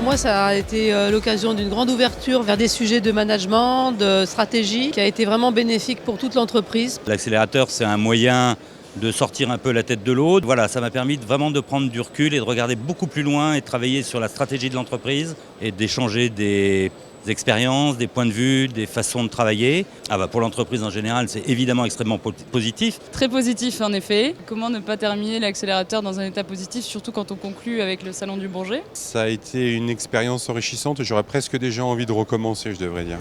moi, ça a été l'occasion d'une grande ouverture vers des sujets de management, de stratégie, qui a été vraiment bénéfique pour toute l'entreprise. L'accélérateur, c'est un moyen de sortir un peu la tête de l'eau. Voilà, ça m'a permis vraiment de prendre du recul et de regarder beaucoup plus loin et de travailler sur la stratégie de l'entreprise et d'échanger des expériences, des points de vue, des façons de travailler. Pour l'entreprise en général, c'est évidemment extrêmement positif. Très positif en effet. Comment ne pas terminer l'accélérateur dans un état positif, surtout quand on conclut avec le Salon du Bourget? Ça a été une expérience enrichissante. J'aurais presque déjà envie de recommencer, je devrais dire.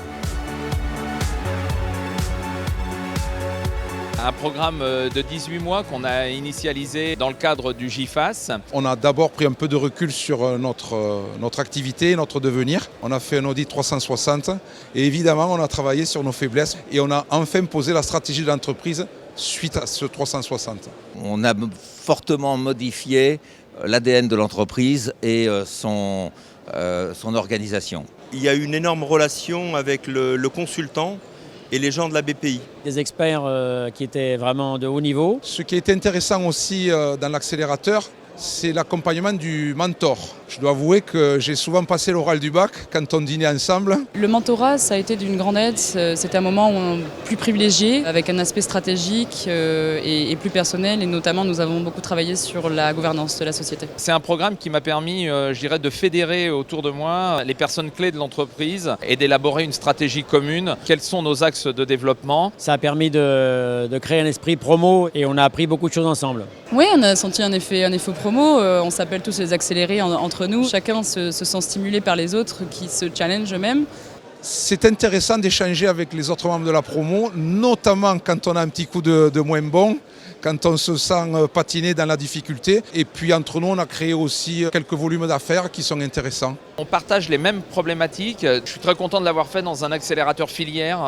Un programme de 18 mois qu'on a initialisé dans le cadre du GIFAS. On a d'abord pris un peu de recul sur notre activité, notre devenir. On a fait un audit 360 et évidemment on a travaillé sur nos faiblesses et on a enfin posé la stratégie de l'entreprise suite à ce 360. On a fortement modifié l'ADN de l'entreprise et son organisation. Il y a eu une énorme relation avec le consultant et les gens de la BPI. Des experts qui étaient vraiment de haut niveau. Ce qui est intéressant aussi dans l'accélérateur, c'est l'accompagnement du mentor. Je dois avouer que j'ai souvent passé l'oral du bac quand on dînait ensemble. Le mentorat, ça a été d'une grande aide. C'était un moment plus privilégié, avec un aspect stratégique et plus personnel. Et notamment, nous avons beaucoup travaillé sur la gouvernance de la société. C'est un programme qui m'a permis, de fédérer autour de moi les personnes clés de l'entreprise et d'élaborer une stratégie commune. Quels sont nos axes de développement? Ça a permis de créer un esprit promo et on a appris beaucoup de choses ensemble. Oui, on a senti un effet promo. On s'appelle tous les accélérés entre nous. Chacun se sent stimulé par les autres qui se challengent eux-mêmes. C'est intéressant d'échanger avec les autres membres de la promo, notamment quand on a un petit coup de moins bon, quand on se sent patiner dans la difficulté. Et puis entre nous, on a créé aussi quelques volumes d'affaires qui sont intéressants. On partage les mêmes problématiques. Je suis très content de l'avoir fait dans un accélérateur filière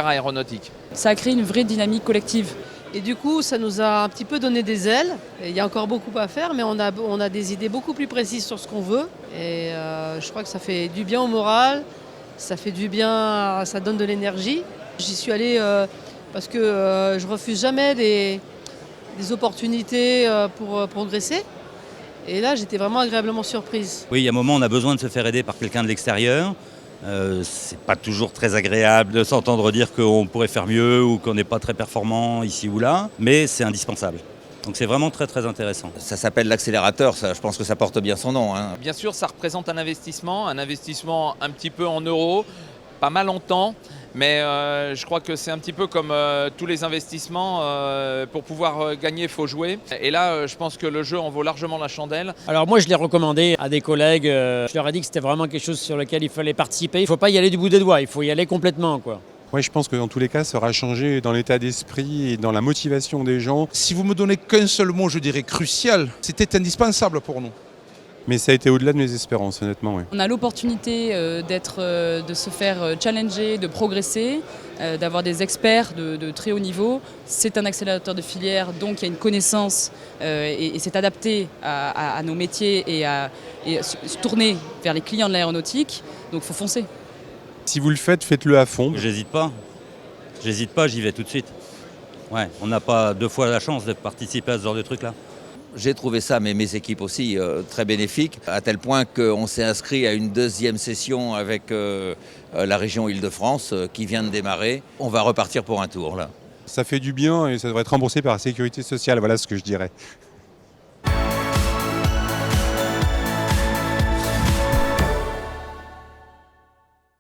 aéronautique. Ça a créé une vraie dynamique collective. Et du coup, ça nous a un petit peu donné des ailes. Et il y a encore beaucoup à faire, mais on a des idées beaucoup plus précises sur ce qu'on veut. Et je crois que ça fait du bien au moral, ça fait du bien, ça donne de l'énergie. J'y suis allée parce que je refuse jamais des opportunités pour progresser. Et là, j'étais vraiment agréablement surprise. Oui, il y a un moment, on a besoin de se faire aider par quelqu'un de l'extérieur. C'est pas toujours très agréable de s'entendre dire qu'on pourrait faire mieux ou qu'on n'est pas très performant ici ou là, mais c'est indispensable. Donc c'est vraiment très très intéressant. Ça s'appelle l'accélérateur, je pense que ça porte bien son nom. Bien sûr, ça représente un investissement un petit peu en euros, pas mal en temps. Mais je crois que c'est un petit peu comme tous les investissements. Pour pouvoir gagner, il faut jouer. Et là, je pense que le jeu en vaut largement la chandelle. Alors moi, je l'ai recommandé à des collègues. Je leur ai dit que c'était vraiment quelque chose sur lequel il fallait participer. Il ne faut pas y aller du bout des doigts, il faut y aller complètement, quoi. Oui, je pense que dans tous les cas, ça aura changé dans l'état d'esprit et dans la motivation des gens. Si vous me donnez qu'un seul mot, je dirais crucial, c'était indispensable pour nous. Mais ça a été au-delà de mes espérances, honnêtement. Oui. On a l'opportunité de se faire challenger, de progresser, d'avoir des experts de très haut niveau. C'est un accélérateur de filière, donc il y a une connaissance et c'est adapté à nos métiers et se tourner vers les clients de l'aéronautique. Donc il faut foncer. Si vous le faites, faites-le à fond. J'hésite pas, j'y vais tout de suite. Ouais, on n'a pas deux fois la chance de participer à ce genre de truc-là. J'ai trouvé ça, mais mes équipes aussi, très bénéfique, à tel point qu'on s'est inscrit à une deuxième session avec la région Île-de-France qui vient de démarrer. On va repartir pour un tour là. Ça fait du bien et ça devrait être remboursé par la sécurité sociale, voilà ce que je dirais.